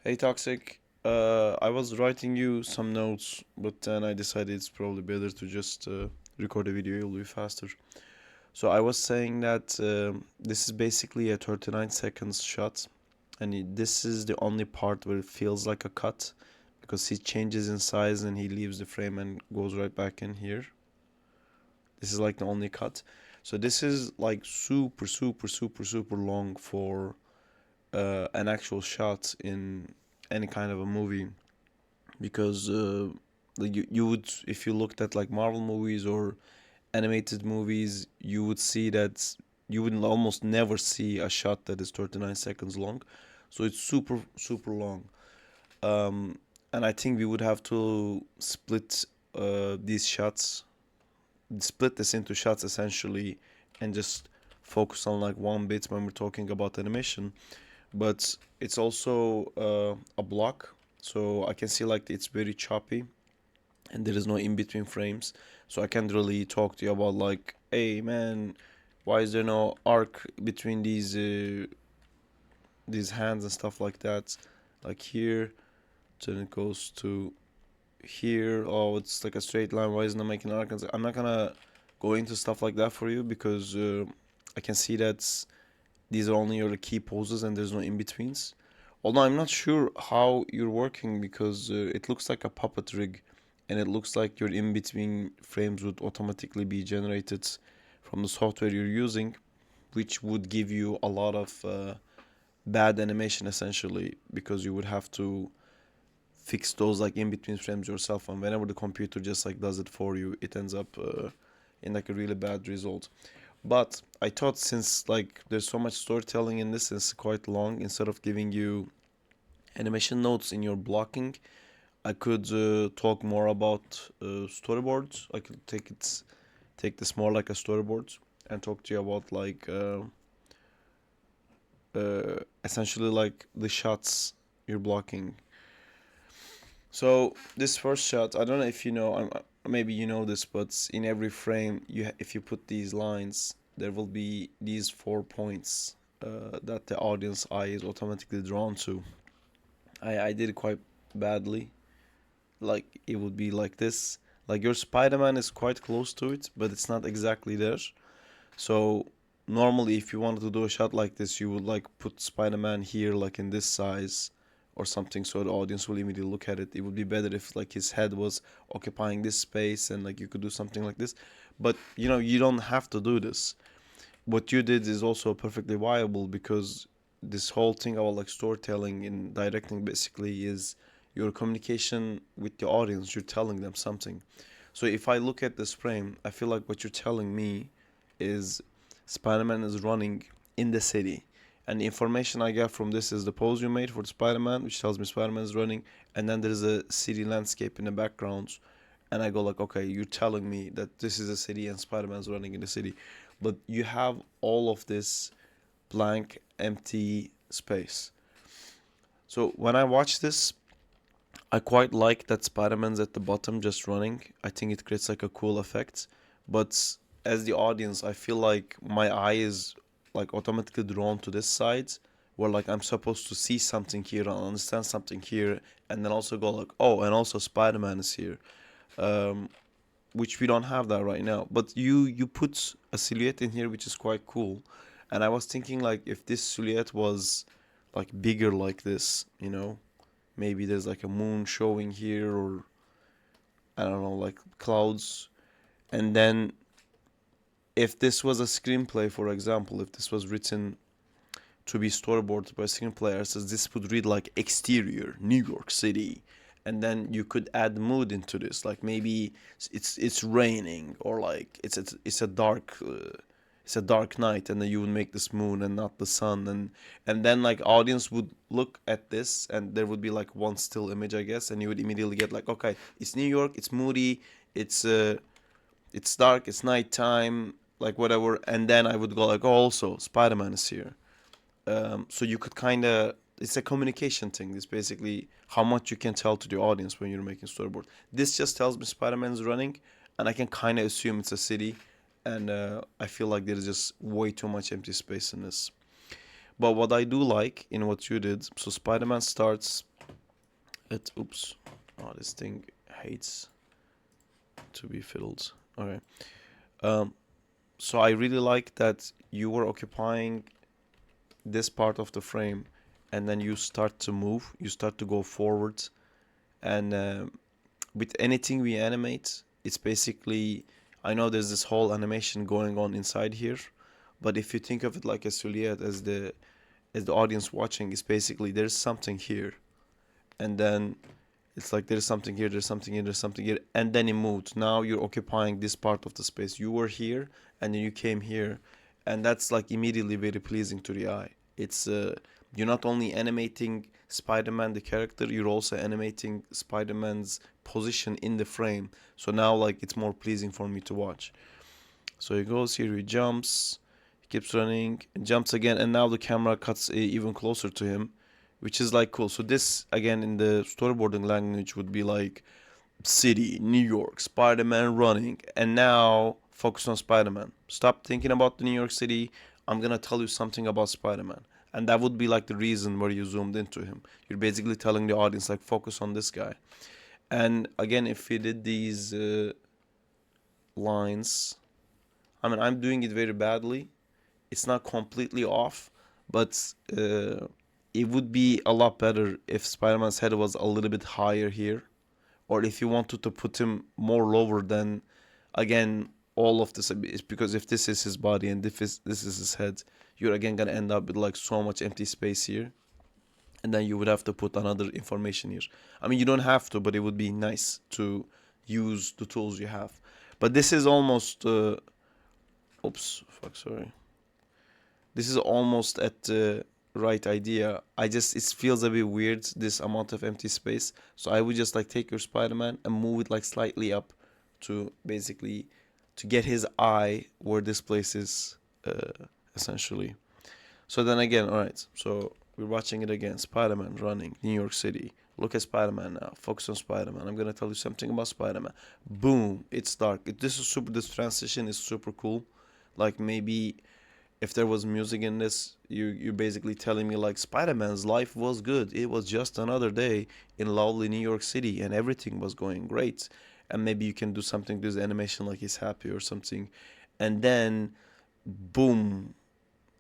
Hey Toxic, I was writing you some notes, but then I decided it's probably better to just record a video, it'll be faster. So I was saying that this is basically a 39 seconds shot, and this is the only part where it feels like a cut, because he changes in size and he leaves the frame and goes right back in here. This is like the only cut. So this is like super, super, super, super long for an actual shot in any kind of a movie because like you would, if you looked at like Marvel movies or animated movies, you would see that you would almost never see a shot that is 39 seconds long. So it's super super long. um and I think we would have to split these shots, split this into shots essentially, and just focus on like one bit when we're talking about animation. But it's also a block, so I can see like it's very choppy and there is no in between frames. So I can't really talk to you about like, hey man, why is there no arc between these hands and stuff like that. Like here, then it goes to here. Oh, it's like a straight line. Why isn't it making an arc? I'm not gonna go into stuff like that for you because I can see that these are only your key poses and there's no in betweens. Although I'm not sure how you're working because it looks like a puppet rig, and it looks like your in between frames would automatically be generated from the software you're using, which would give you a lot of bad animation essentially, because you would have to fix those like in between frames yourself, and whenever the computer just like does it for you, it ends up in like a really bad result. But I thought, since like there's so much storytelling in this, it's quite long, instead of giving you animation notes in your blocking, I could talk more about storyboards. I could take this more like a storyboard and talk to you about like essentially like the shots you're blocking. So this first shot, I don't know if you know, maybe you know this, but in every frame, if you put these lines, there will be these 4 points that the audience eye is automatically drawn to. I did it quite badly. Like it would be like this. Like your Spider-Man is quite close to it, but it's not exactly there. So normally, if you wanted to do a shot like this, you would like put Spider-Man here, like in this size or something, so the audience will immediately look at it. It would be better if like his head was occupying this space and like you could do something like this. But you know, you don't have to do this. What you did is also perfectly viable, because this whole thing about like storytelling in directing basically is your communication with the audience. You're telling them something. So if I look at this frame, I feel like what you're telling me is Spider-Man is running in the city. And the information I get from this is the pose you made for Spider-Man, which tells me Spider-Man is running, and then there's a city landscape in the background. And I go like, okay, you're telling me that this is a city and Spider-Man's running in the city. But you have all of this blank, empty space. So when I watch this, I quite like that Spider-Man's at the bottom just running. I think it creates like a cool effect. But as the audience, I feel like my eye is like automatically drawn to this side, where like I'm supposed to see something here and understand something here, and then also go like, oh, and also Spider-Man is here. Um, which we don't have that right now. But you put a silhouette in here which is quite cool. And I was thinking like if this silhouette was like bigger like this, maybe there's like a moon showing here, or I don't know, like clouds. And then if this was a screenplay, for example, if this was written to be storyboarded by a screenplay, says this would read like exterior New York City, and then you could add mood into this, like maybe it's raining, or like it's a dark night, and then you would make this moon and not the sun, and then like audience would look at this and there would be like one still image, I guess, and you would immediately get like, okay, it's New York, it's moody, it's uh it's dark, it's nighttime, like whatever. And then I would go like, oh, also Spider-Man is here. So you could kind of, it's a communication thing. It's basically how much you can tell to the audience when you're making storyboard. This just tells me Spider-Man's running, and I can kind of assume it's a city, and I feel like there's just way too much empty space in this. But what I do like in what you did, so Spider-Man starts. Oops. Oh, this thing hates to be fiddled. Okay. Um, so I really like that you were occupying this part of the frame, and then you start to move, you start to go forward, and with anything we animate, it's basically, I know there's this whole animation going on inside here, but if you think of it like a silhouette as the audience watching, it's basically there's something here, and then it's like there's something here, there's something here, there's something here, and then it moved. Now you're occupying this part of the space. You were here, and then you came here, and that's like immediately very pleasing to the eye. It's you're not only animating Spider-Man the character, you're also animating Spider-Man's position in the frame. So now like it's more pleasing for me to watch. So he goes here, he jumps, he keeps running, jumps again, and now the camera cuts even closer to him, which is like cool. So this again in the storyboarding language would be like city, New York, Spider-Man running, and now focus on Spider-Man. Stop thinking about the New York City. I'm gonna tell you something about Spider-Man. And that would be like the reason where you zoomed into him. You're basically telling the audience like focus on this guy. And again, if we did these lines, I mean, I'm doing it very badly. It's not completely off, but it would be a lot better if Spider-Man's head was a little bit higher here, or if you wanted to put him more lower than, again, all of this is because if this is his body and this is his head, you're again gonna end up with like so much empty space here, and then you would have to put another information here. I mean, you don't have to, but it would be nice to use the tools you have. But this is almost oops, fuck, sorry. This is almost at the right idea. I just, it feels a bit weird, this amount of empty space. So I would just like take your Spider-Man and move it like slightly up to basically to get his eye where this place is, essentially. So then again, all right. So we're watching it again. Spider-Man running, New York City. Look at Spider-Man now. Focus on Spider-Man. I'm gonna tell you something about Spider-Man. Boom! It's dark. This is super. This transition is super cool. Like maybe if there was music in this, you're basically telling me like Spider-Man's life was good. It was just another day in lovely New York City, and everything was going great. And maybe you can do something, this animation like he's happy or something, and then boom,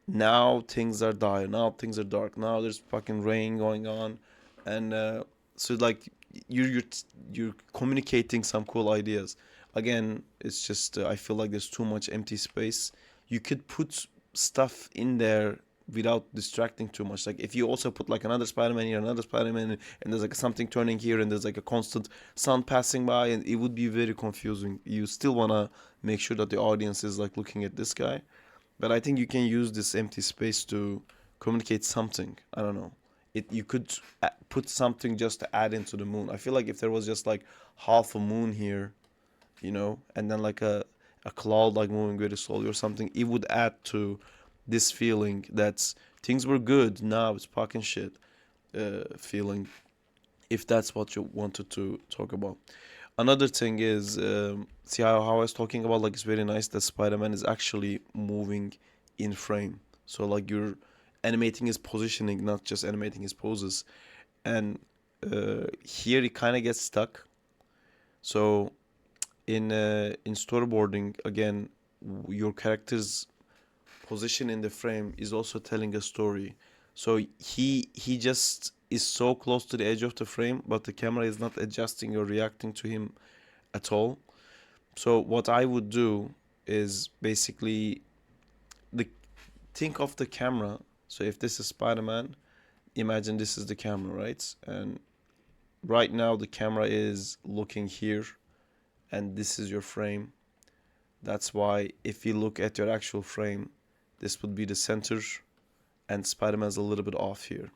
now things are dire, now things are dark, now there's fucking rain going on, and so like you're communicating some cool ideas. Again, it's just I feel like there's too much empty space. You could put stuff in there without distracting too much. Like if you also put like another Spider-Man here, another Spider-Man, and there's like something turning here, and there's like a constant sound passing by, and it would be very confusing. You still wanna make sure that the audience is like looking at this guy, but I think you can use this empty space to communicate something. I don't know. You could put something just to add into the moon. I feel like if there was just like half a moon here, and then like a cloud like moving very slowly or something, it would add to this feeling that things were good. Now it's fucking shit. Feeling, if that's what you wanted to talk about. Another thing is, see how I was talking about, like it's very nice that Spider-Man is actually moving in frame. So like you're animating his positioning, not just animating his poses. And here it kind of gets stuck. So in storyboarding, again, your character's position in the frame is also telling a story. So he just is so close to the edge of the frame, but the camera is not adjusting or reacting to him at all. So what I would do is basically the think of the camera. So if this is Spider-Man, imagine this is the camera, right? And right now the camera is looking here, and this is your frame. That's why if you look at your actual frame, this would be the center, and Spider-Man's a little bit off here.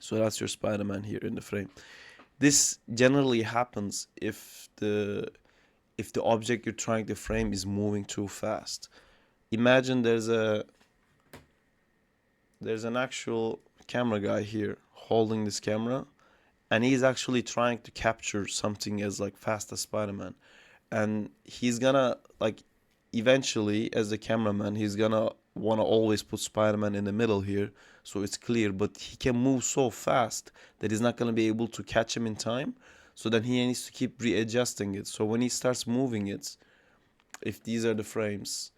So that's your Spider-Man here in the frame. This generally happens if the object you're trying to frame is moving too fast. Imagine there's an actual camera guy here holding this camera, and he's actually trying to capture something as like fast as Spider-Man, and he's gonna like eventually as the cameraman he's gonna want to always put Spider-Man in the middle here so it's clear, but he can move so fast that he's not going to be able to catch him in time. So then he needs to keep readjusting it. So when he starts moving it, if these are the frames,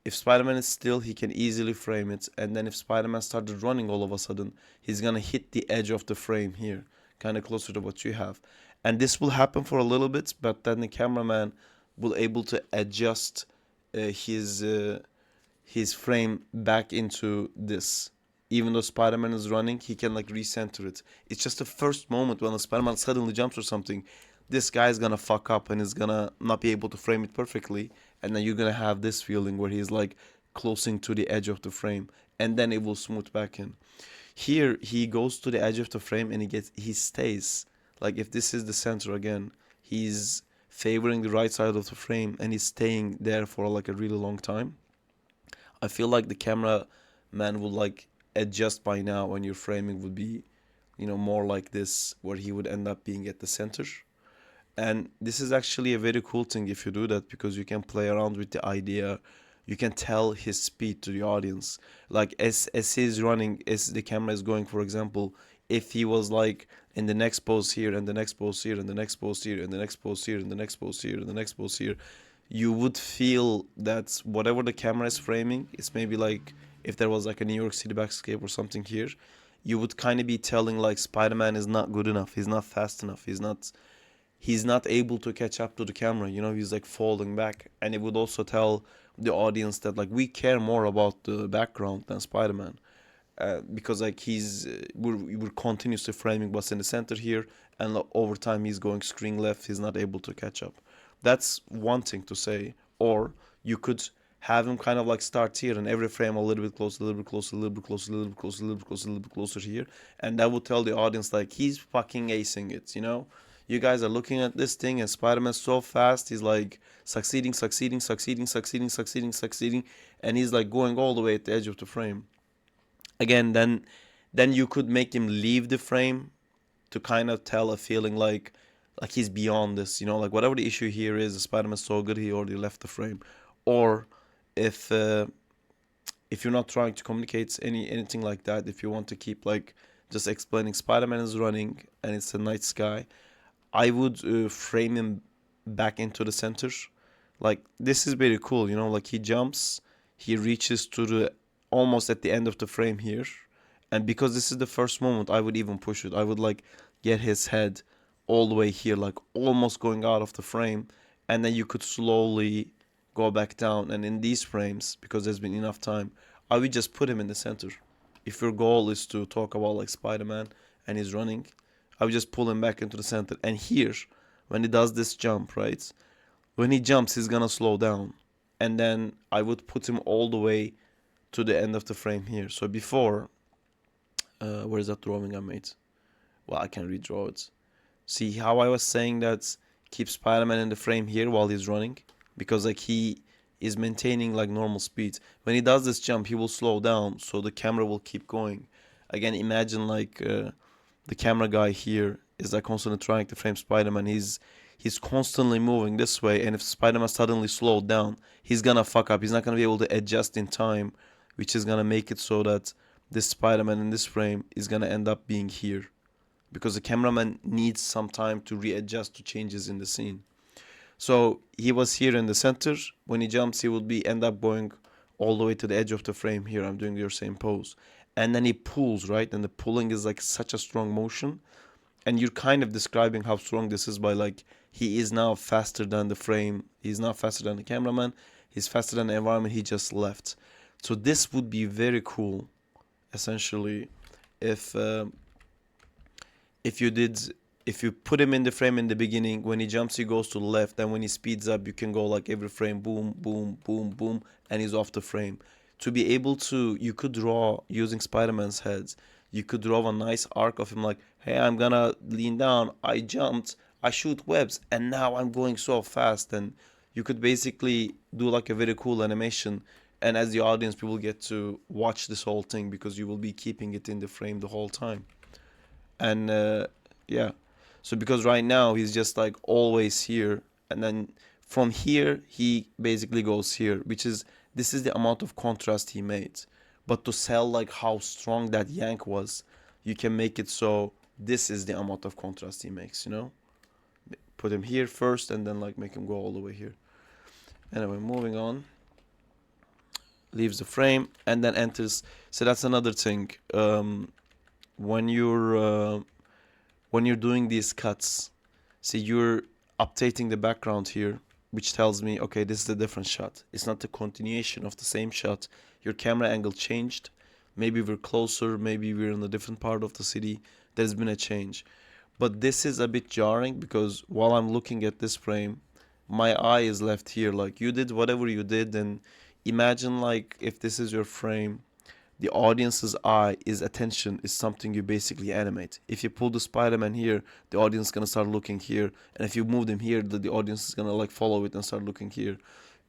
if Spider-Man is still, he can easily frame it. And then if Spider-Man started running all of a sudden, he's gonna hit the edge of the frame here, kind of closer to what you have. And this will happen for a little bit, but then the cameraman will able to adjust uh, his uh, his frame back into this. Even though Spider-Man is running, he can like recenter it. It's just the first moment when the Spider-Man suddenly jumps or something, this guy's gonna fuck up and is gonna not be able to frame it perfectly, and then you're gonna have this feeling where he's like closing to the edge of the frame, and then it will smooth back in. Here he goes to the edge of the frame and he stays. Like if this is the center again, he's favoring the right side of the frame and he's staying there for like a really long time. I feel like the camera man would like adjust by now and your framing would be, more like this, where he would end up being at the center. And this is actually a very cool thing if you do that because you can play around with the idea. You can tell his speed to the audience. Like as he's running, as the camera is going, for example, if he was like in the next pose here and the next pose here and the next pose here and the next pose here and the next pose here and the next pose here, you would feel that whatever the camera is framing, it's maybe like if there was like a New York City backscape or something here, you would kind of be telling like Spider-Man is not good enough, he's not fast enough, he's not able to catch up to the camera, he's like falling back. And it would also tell the audience that like we care more about the background than Spider-Man. Because like we're continuously framing what's in the center here, and like, over time he's going screen left, he's not able to catch up. That's one thing to say. Or you could have him kind of like start here and every frame a little bit closer, a little bit closer, a little bit closer, a little bit closer, a little bit closer, a little bit closer here, and that would tell the audience like he's fucking acing it. You guys are looking at this thing and Spider-Man's so fast, he's like succeeding, succeeding, succeeding, succeeding, succeeding, succeeding, and he's like going all the way at the edge of the frame. Again, then you could make him leave the frame to kind of tell a feeling like he's beyond this, like whatever the issue here is, Spider-Man's so good he already left the frame. Or if uh, if you're not trying to communicate anything like that, if you want to keep like just explaining Spider-Man is running and it's a night sky, I would frame him back into the center. Like this is very cool, like he jumps, he reaches to the almost at the end of the frame here. And because this is the first moment, I would even push it. I would like get his head all the way here, like almost going out of the frame. And then you could slowly go back down. And in these frames, because there's been enough time, I would just put him in the center. If your goal is to talk about like Spider-Man and he's running, I would just pull him back into the center. And here, when he does this jump, right? When he jumps, he's gonna slow down. And then I would put him all the way to the end of the frame here. So before, where's that drawing I made? Well, I can redraw it. See how I was saying that keep Spider-Man in the frame here while he's running? Because like he is maintaining like normal speed. When he does this jump, he will slow down, so the camera will keep going. Again, imagine like the camera guy here is like constantly trying to frame Spider-Man. He's constantly moving this way, and if Spider-Man suddenly slowed down, he's gonna fuck up. He's not gonna be able to adjust in time, which is gonna make it so that this Spider-Man in this frame is gonna end up being here because the cameraman needs some time to readjust to changes in the scene. So he was here in the center. When he jumps, he will be end up going all the way to the edge of the frame here. I'm doing your same pose. And then he pulls, right? And the pulling is like such a strong motion. And you're kind of describing how strong this is by like he is now faster than the frame. He's now faster than the cameraman. He's faster than the environment he just left. So this would be very cool, essentially, if if you did if you put him in the frame in the beginning. When he jumps, he goes to the left, and when he speeds up, you can go like every frame, boom, boom, boom, boom, and he's off the frame. To be able to, you could draw using Spider-Man's heads. You could draw a nice arc of him, like, hey, I'm gonna lean down, I jumped, I shoot webs, and now I'm going so fast. And you could basically do like a very cool animation. And as the audience, people get to watch this whole thing because you will be keeping it in the frame the whole time. And yeah, so because right now he's just like always here, and then from here he basically goes here, which is this is the amount of contrast he made. But to sell like how strong that yank was, you can make it so this is the amount of contrast he makes, you know? Put him here first and then like make him go all the way here. Anyway, moving on. Leaves the frame and then enters. So that's another thing. When you're doing these cuts, see, you're updating the background here, which tells me, okay, this is a different shot. It's not the continuation of the same shot. Your camera angle changed. Maybe we're closer, maybe we're in a different part of the city. There's been a change. But this is a bit jarring because while I'm looking at this frame, my eye is left here. Like you did whatever you did, and imagine like if this is your frame, the audience's eye is attention is something you basically animate. If you pull the Spider-Man here, the audience is gonna start looking here, and if you move them here, the audience is gonna like follow it and start looking here.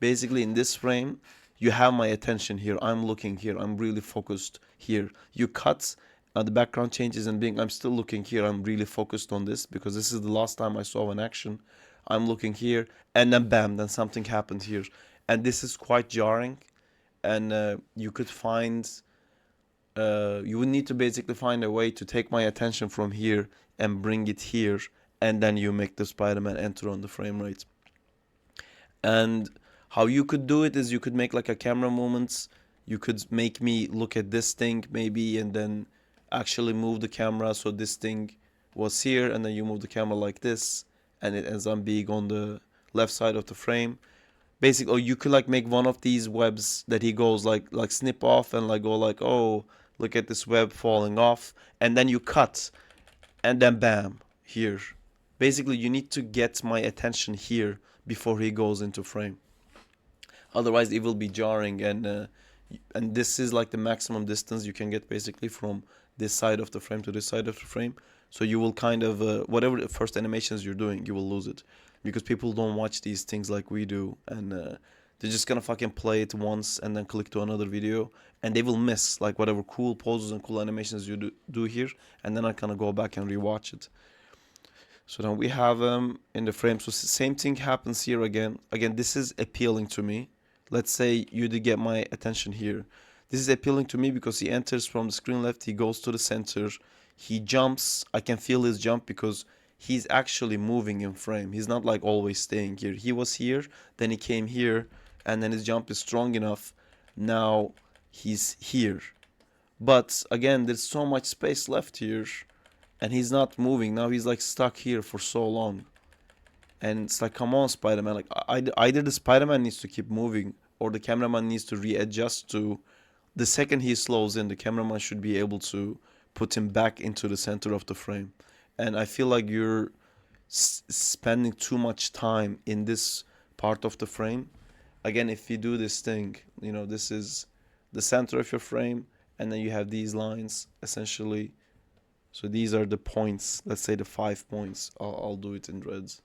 Basically, in this frame, you have my attention here. I'm looking here. I'm really focused here. You cut. The background changes and being I'm still looking here. I'm really focused on this because this is the last time I saw an action. I'm looking here, and then bam, then something happened here, and this is quite jarring. And you could find you would need to basically find a way to take my attention from here and bring it here, and then you make the Spider-Man enter on the frame rate. And how you could do it is you could make like a camera movements. You could make me look at this thing maybe, and then actually move the camera so this thing was here, and then you move the camera like this, and it ends up being on the left side of the frame. Basically, or you could like make one of these webs that he goes like snip off and like go like, oh, look at this web falling off, and then you cut, and then bam, here. Basically, you need to get my attention here before he goes into frame. Otherwise, it will be jarring, and this is like the maximum distance you can get basically from this side of the frame to this side of the frame. So you will kind of whatever the first animations you're doing, you will lose it because people don't watch these things like we do, and they're just gonna fucking play it once and then click to another video, and they will miss like whatever cool poses and cool animations you do here, and then I kind of go back and rewatch it. So then we have in the frame. So same thing happens here again. Again, this is appealing to me. Let's say you did get my attention here. This is appealing to me because he enters from the screen left, he goes to the center, he jumps. I can feel his jump because he's actually moving in frame. He's not like always staying here. He was here, then he came here, and then his jump is strong enough. Now he's here. But again, there's so much space left here, and he's not moving. Now he's like stuck here for so long. And it's like, come on, Spider-Man. Like, either the Spider-Man needs to keep moving, or the cameraman needs to readjust to the second he slows in, the cameraman should be able to put him back into the center of the frame. And I feel like you're spending too much time in this part of the frame. Again, if you do this thing, you know, this is the center of your frame, and then you have these lines essentially. So these are the points, let's say the 5 points. I'll do it in reds.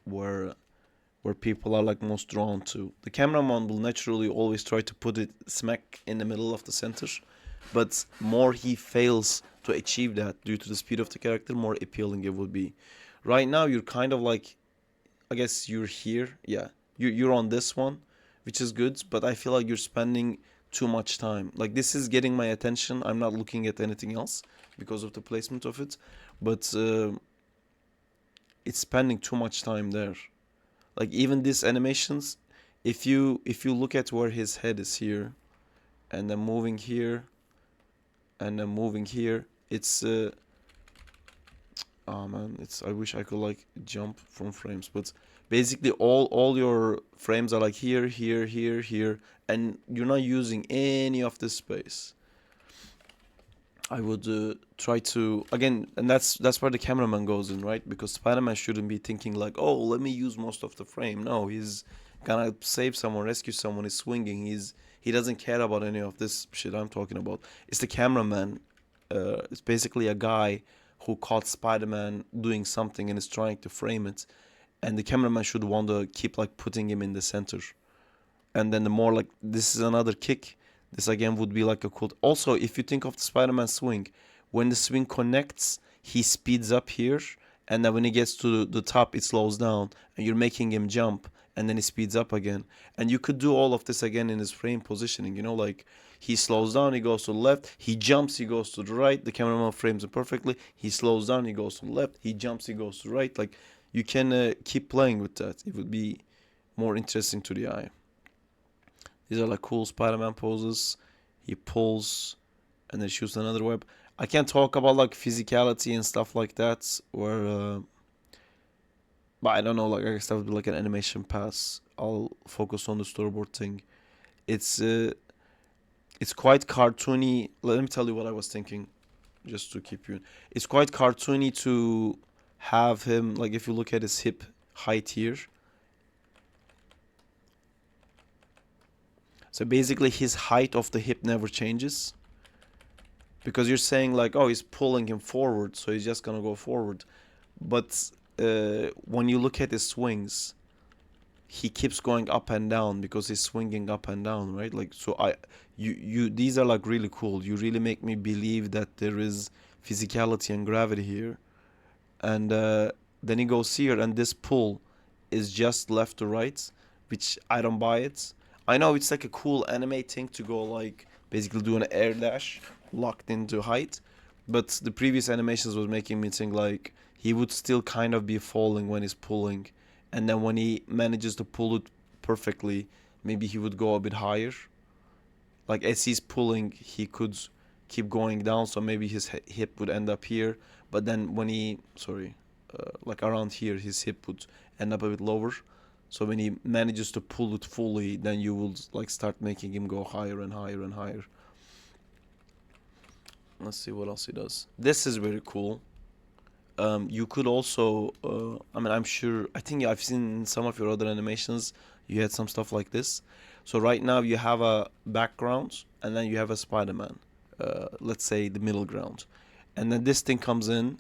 Where people are like most drawn to. The cameraman will naturally always try to put it smack in the middle of the center, but more he fails to achieve that due to the speed of the character, more appealing it would be. Right now you're kind of like, I guess you're here, yeah. You're on this one, which is good, but I feel like you're spending too much time. Like this is getting my attention. I'm not looking at anything else because of the placement of it, but it's spending too much time there. Like even these animations, if you look at where his head is here, and then moving here, and then moving here, it's oh man, it's, I wish I could like jump from frames, but basically all your frames are like here, here, here, here, and you're not using any of this space. I would try to again, and that's where the cameraman goes in, right? Because Spider-Man shouldn't be thinking like, oh, let me use most of the frame. No, he's gonna save someone, rescue someone. He's swinging. He doesn't care about any of this shit I'm talking about. It's the cameraman. It's basically a guy who caught Spider-Man doing something and is trying to frame it, and the cameraman should want to keep like putting him in the center. And then the more like this is another kick. This again would be like a cool. Also, if you think of the Spider-Man swing, when the swing connects, he speeds up here, and then when he gets to the top, it slows down, and you're making him jump, and then he speeds up again. And you could do all of this again in his frame positioning, like he slows down, he goes to the left, he jumps, he goes to the right, the cameraman frames it perfectly, he slows down, he goes to the left, he jumps, he goes to the right. Like, you can keep playing with that. It would be more interesting to the eye. These are like cool Spider-Man poses. He pulls and then shoots another web. I can't talk about like physicality and stuff like that, where but I don't know, like I guess that would be like an animation pass. I'll focus on the storyboard thing. It's uh it's quite cartoony. Let me tell you what I was thinking, just to keep you. It's quite cartoony to have him, like if you look at his hip height here. So basically his height of the hip never changes, because you're saying like, oh, he's pulling him forward, so he's just gonna go forward. But when you look at his swings, he keeps going up and down because he's swinging up and down, right? Like, so these are like really cool. You really make me believe that there is physicality and gravity here. And then he goes here, and this pull is just left to right, which I don't buy it. I know it's like a cool anime thing to go like basically do an air dash locked into height, but the previous animations was making me think like he would still kind of be falling when he's pulling, and then when he manages to pull it perfectly, maybe he would go a bit higher. Like as he's pulling, he could keep going down, so maybe his hip would end up here. But then when he, sorry, like around here, his hip would end up a bit lower. So when he manages to pull it fully, then you will like start making him go higher and higher and higher. Let's see what else he does. This is very cool. You could also, I mean, I'm sure, I think I've seen some of your other animations, you had some stuff like this. So right now you have a background, and then you have a Spider-Man, let's say the middle ground. And then this thing comes in,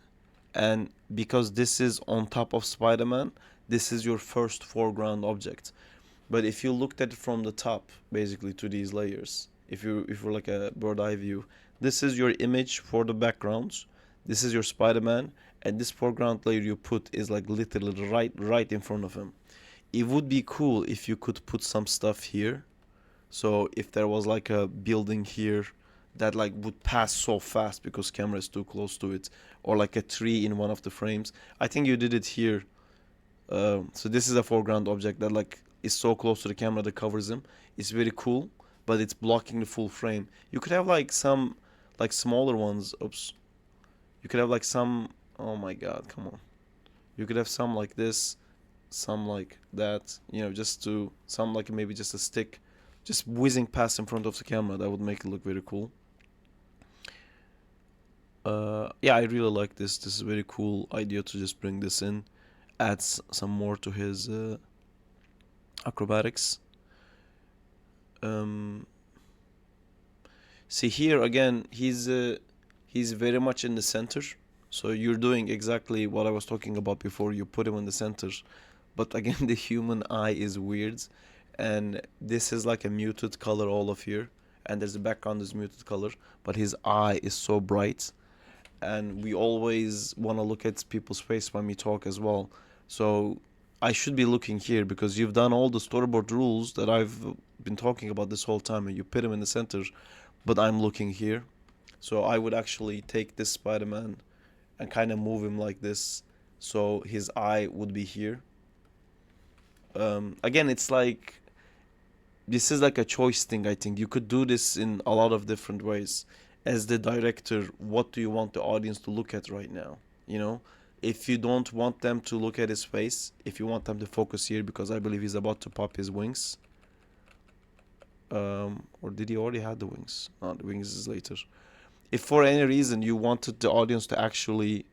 and because this is on top of Spider-Man, this is your first foreground object. But if you looked at it from the top, basically to these layers, if you're like a bird eye view, this is your image for the backgrounds. This is your Spider-Man, and this foreground layer you put is like literally right in front of him. It would be cool if you could put some stuff here. So if there was like a building here that like would pass so fast because camera is too close to it, or like a tree in one of the frames. I think you did it here. So this is a foreground object that like is so close to the camera that covers him. It's very cool, but it's blocking the full frame. You could have like some like smaller ones. Oops. You could have like some. Oh my God! Come on. You could have some like this, some like that. Just to some like maybe just a stick, just whizzing past in front of the camera. That would make it look very cool. Yeah, I really like this. This is a very cool idea to just bring this in, adds some more to his acrobatics. Um, See here again, he's very much in the center. So you're doing exactly what I was talking about before. You put him in the center, but again, the human eye is weird, and this is like a muted color all of here, and there's the background is muted color, but his eye is so bright, and we always want to look at people's face when we talk as well. So I should be looking here because you've done all the storyboard rules that I've been talking about this whole time, and you put him in the center, but I'm looking here. So I would actually take this Spider-Man and kind of move him like this, so his eye would be here. Again, it's like this is like a choice thing. I think you could do this in a lot of different ways. As the director, what do you want the audience to look at right now? You know, if you don't want them to look at his face, if you want them to focus here, because I believe he's about to pop his wings. Or did he already have the wings? No, the wings is later. If for any reason you wanted the audience to actually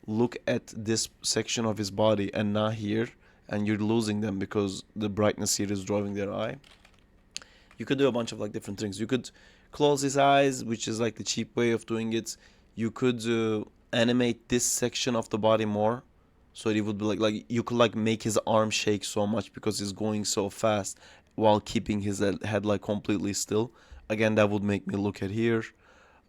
look at this section of his body and not here, and you're losing them because the brightness here is driving their eye, you could do a bunch of like different things. You could close his eyes, which is like the cheap way of doing it. You could animate this section of the body more, so it would be like you could like make his arm shake so much because he's going so fast while keeping his head like completely still. Again, that would make me look at here.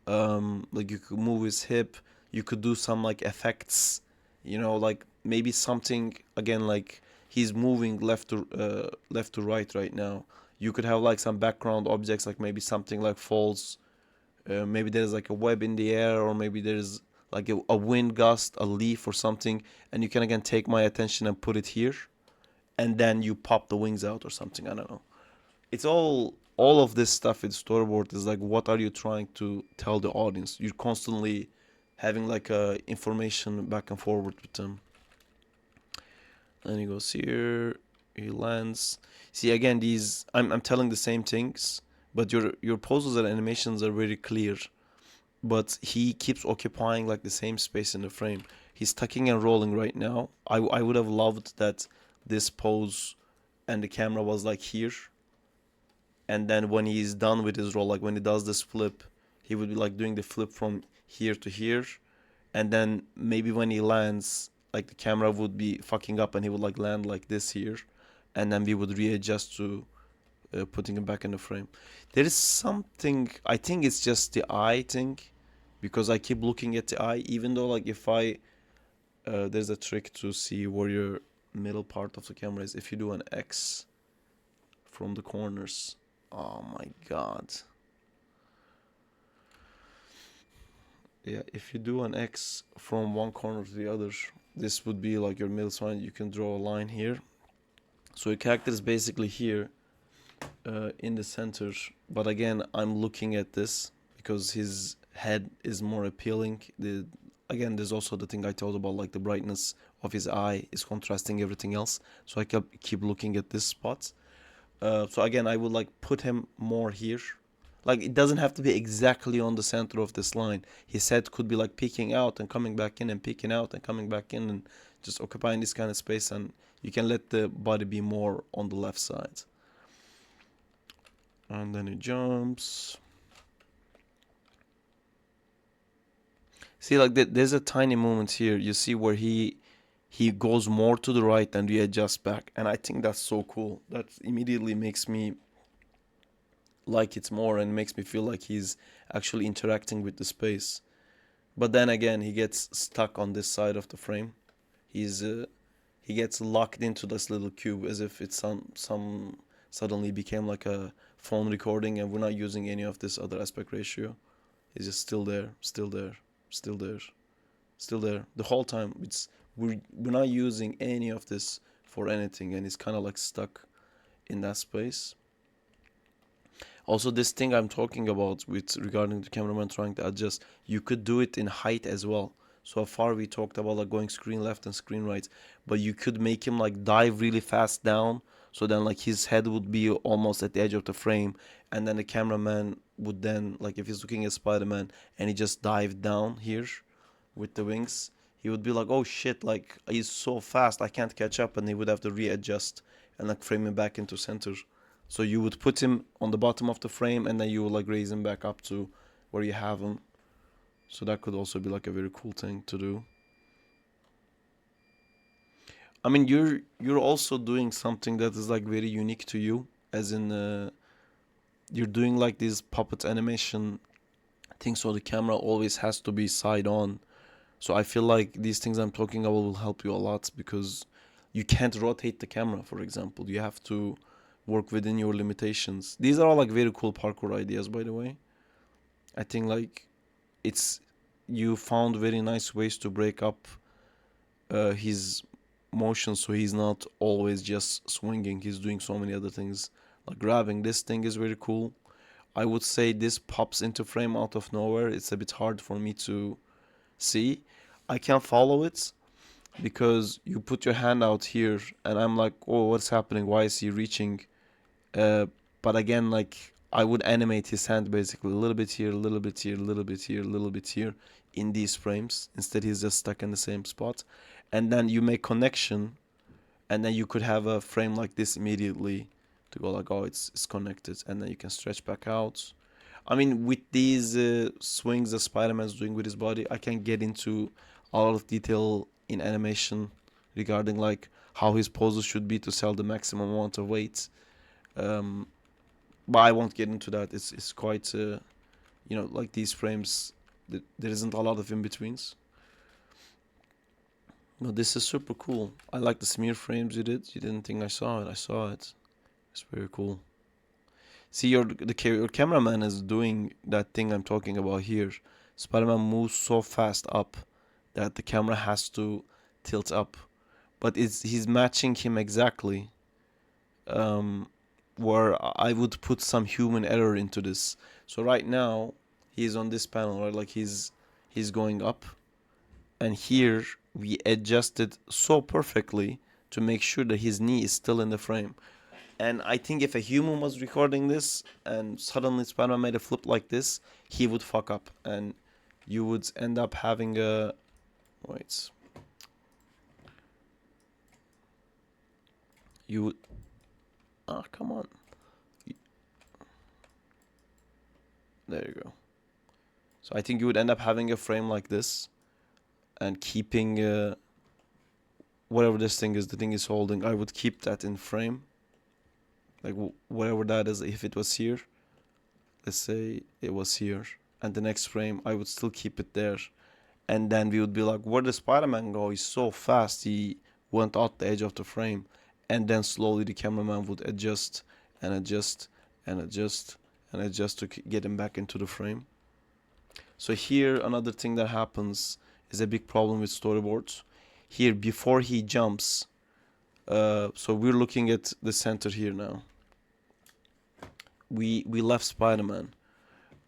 Like you could move his hip. You could do some like effects, like maybe something again like he's moving left to right now. You could have like some background objects, like maybe something like falls, maybe there's like a web in the air, or maybe there's like a wind gust, a leaf or something, and you can again take my attention and put it here, and then you pop the wings out or something. I don't know. It's all of this stuff in storyboard is like, what are you trying to tell the audience? You're constantly having like information back and forward with them. And he goes here, he lands. See again, these I'm telling the same things, but your poses and animations are very clear. But he keeps occupying like the same space in the frame. He's tucking and rolling right now. I would have loved that this pose and the camera was like here, and then when he's done with his roll, like when he does this flip, he would be like doing the flip from here to here, and then maybe when he lands, like the camera would be fucking up and he would like land like this here, and then we would readjust to putting him back in the frame. There is something, I think it's just the eye thing, because I keep looking at the eye, even though like if I there's a trick to see where your middle part of the camera is. If you do an X from the corners, oh my god. Yeah, if you do an X from one corner to the other, this would be like your middle spine. You can draw a line here. So your character is basically here in the center. But again, I'm looking at this because his head is more appealing. Again, there's also the thing I told about, like the brightness of his eye is contrasting everything else. So I keep looking at this spot. So again, I would like put him more here. Like it doesn't have to be exactly on the center of this line. His head could be like peeking out and coming back in, and peeking out and coming back in, and just occupying this kind of space. And you can let the body be more on the left side. And then he jumps. See, like there's a tiny moment here. You see where he goes more to the right and readjusts back, and I think that's so cool. That immediately makes me like it more and makes me feel like he's actually interacting with the space. But then again, he gets stuck on this side of the frame. He gets locked into this little cube as if it's some suddenly became like a phone recording, and we're not using any of this other aspect ratio. He's just still there, still there, still there, still there the whole time. We're not using any of this for anything, and he's kind of like stuck in that space. Also, this thing I'm talking about with regarding the cameraman trying to adjust, you could do it in height as well. So far we talked about like going screen left and screen right, but you could make him like dive really fast down, so then like his head would be almost at the edge of the frame, and then the cameraman would then, like if he's looking at Spider-Man and he just dived down here with the wings, he would be like, oh shit, like he's so fast I can't catch up, and he would have to readjust and like frame him back into center. So you would put him on the bottom of the frame, and then you would like raise him back up to where you have him. So that could also be like a very cool thing to do. I mean, you're also doing something that is like very unique to you, as in you're doing like this puppet animation thing, so the camera always has to be side on. So I feel like these things I'm talking about will help you a lot, because you can't rotate the camera, for example. You have to work within your limitations. These are all like very cool parkour ideas, by the way. I think like it's you found very nice ways to break up his motion, so he's not always just swinging. He's doing so many other things. Like grabbing this thing is very cool. I would say this pops into frame out of nowhere. It's a bit hard for me to see. I can follow it because you put your hand out here, and I'm like, oh, what's happening? Why is he reaching? Uh, but again, like I would animate his hand basically a little bit here, a little bit here, a little bit here, a little bit here in these frames. Instead, he's just stuck in the same spot. And then you make connection, and then you could have a frame like this immediately to go like, oh, it's connected, and then you can stretch back out. I mean, with these swings that Spider-Man's doing with his body, I can get into a lot of detail in animation regarding like how his poses should be to sell the maximum amount of weight. Um, but I won't get into that. It's quite like these frames. There isn't a lot of in betweens. No, this is super cool. I like the smear frames you did. You didn't think I saw it. I saw it. It's very cool. See, your cameraman is doing that thing I'm talking about here. Spider-Man moves so fast up that the camera has to tilt up, but he's matching him exactly. Um, where I would put some human error into this. So right now he's on this panel, right? Like he's going up, and here we adjusted so perfectly to make sure that his knee is still in the frame. And I think if a human was recording this and suddenly Spider-Man made a flip like this, he would fuck up, and you would end up having a wait. You would come on. There you go. So I think you would end up having a frame like this and keeping whatever this thing is, the thing is holding. I would keep that in frame, like whatever that is. If it was here, let's say it was here, and the next frame I would still keep it there, and then we would be like, where did Spider-Man go? He's so fast. He went out the edge of the frame, and then slowly the cameraman would adjust and adjust and adjust and adjust to get him back into the frame. So here another thing that happens is a big problem with storyboards. Here before he jumps, so we're looking at the center here now. We left Spider-Man,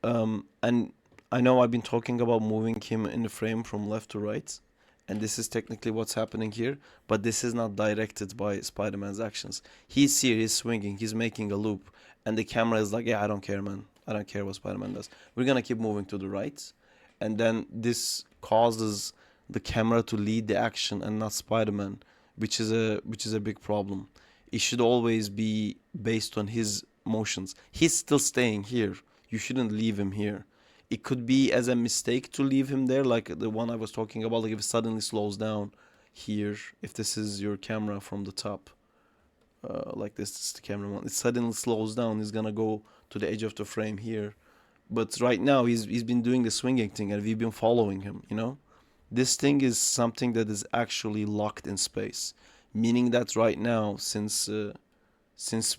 and I know I've been talking about moving him in the frame from left to right, and this is technically what's happening here, but this is not directed by Spider-Man's actions. He's here, he's swinging, he's making a loop, and the camera is like, yeah, I don't care, man. I don't care what Spider-Man does. We're gonna keep moving to the right, and then this causes the camera to lead the action and not Spider-Man, which is a big problem. It should always be based on his motions. He's still staying here. You shouldn't leave him here. It could be as a mistake to leave him there, like the one I was talking about, like if it suddenly slows down here, if this is your camera from the top, like this is the camera one, it suddenly slows down, he's gonna go to the edge of the frame here. But right now he's been doing the swinging thing and we've been following him, you know? This thing is something that is actually locked in space, meaning that right now, since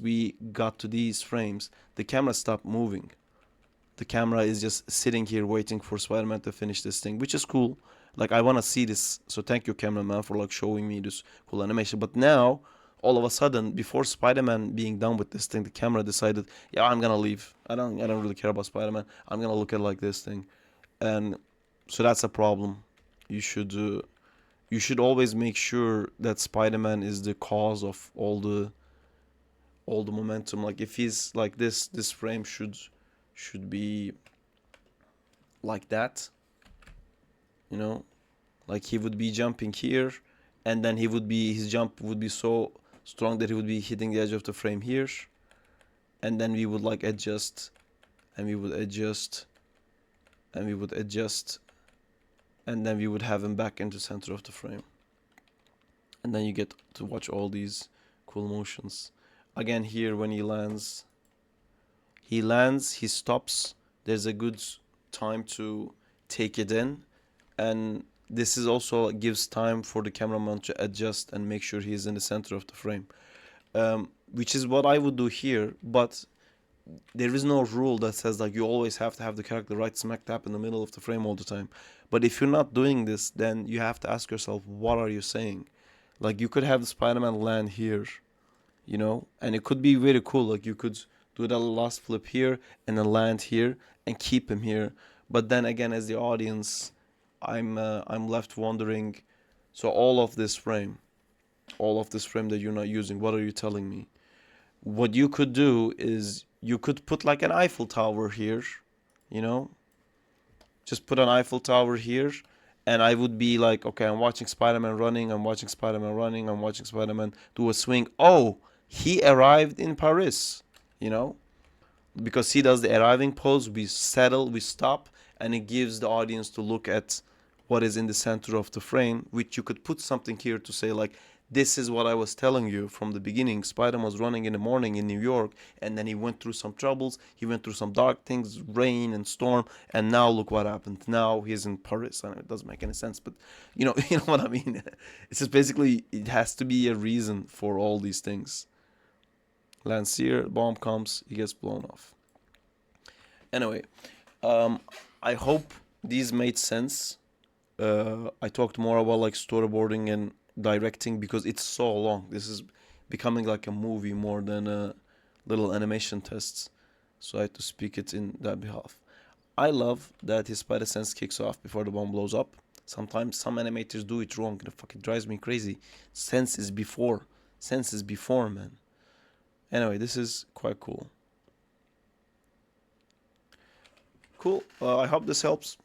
we got to these frames, the camera stopped moving. The camera is just sitting here waiting for Spider-Man to finish this thing, which is cool. Like I want to see this, so thank you, cameraman, for like showing me this cool animation. But now, all of a sudden, before Spider-Man being done with this thing, the camera decided, yeah, I'm gonna leave. I don't really care about Spider-Man. I'm gonna look at like this thing, and so that's a problem. You should uh, you should always make sure that Spider-Man is the cause of all the momentum. Like if he's like this frame should be like that, you know, like he would be jumping here, and then his jump would be so strong that he would be hitting the edge of the frame here, and then we would like adjust, and we would adjust, and we would adjust, and then we would have him back into center of the frame, and then you get to watch all these cool motions. Again, here when he lands, he stops. There's a good time to take it in, and this is also gives time for the cameraman to adjust and make sure he's in the center of the frame, which is what I would do here. But there is no rule that says like you always have to have the character right smack dab in the middle of the frame all the time. But if you're not doing this, then you have to ask yourself, what are you saying? Like you could have the Spider-Man land here, and it could be very cool. Like you could do that last flip here and then land here and keep him here. But then again, as the audience, I'm left wondering. So all of this frame that you're not using, what are you telling me? What you could do is you could put like an Eiffel Tower here, you know, just put an Eiffel Tower here, and I would be like, okay, I'm watching Spider-Man running, I'm watching Spider-Man running, I'm watching Spider-Man do a swing. Oh, he arrived in Paris, you know, because he does the arriving pose. We settle, we stop, and it gives the audience to look at what is in the center of the frame, which you could put something here to say like, This is what I was telling you from the beginning. Spider-Man was running in the morning in New York, and then he went through some troubles. He went through some dark things, rain and storm, and now look what happened. Now he's in Paris. I know it doesn't make any sense, but you know what I mean. It's just basically it has to be a reason for all these things. Lancier, bomb comes, he gets blown off. Anyway, um, I hope these made sense. I talked more about like storyboarding and directing because it's so long. This is becoming like a movie more than a little animation tests. So I had to speak it in that behalf. I love that his spider sense kicks off before the bomb blows up. Sometimes some animators do it wrong. It fucking drives me crazy. Sense is before. Sense is before, man. Anyway, this is quite cool. Cool. I hope this helps.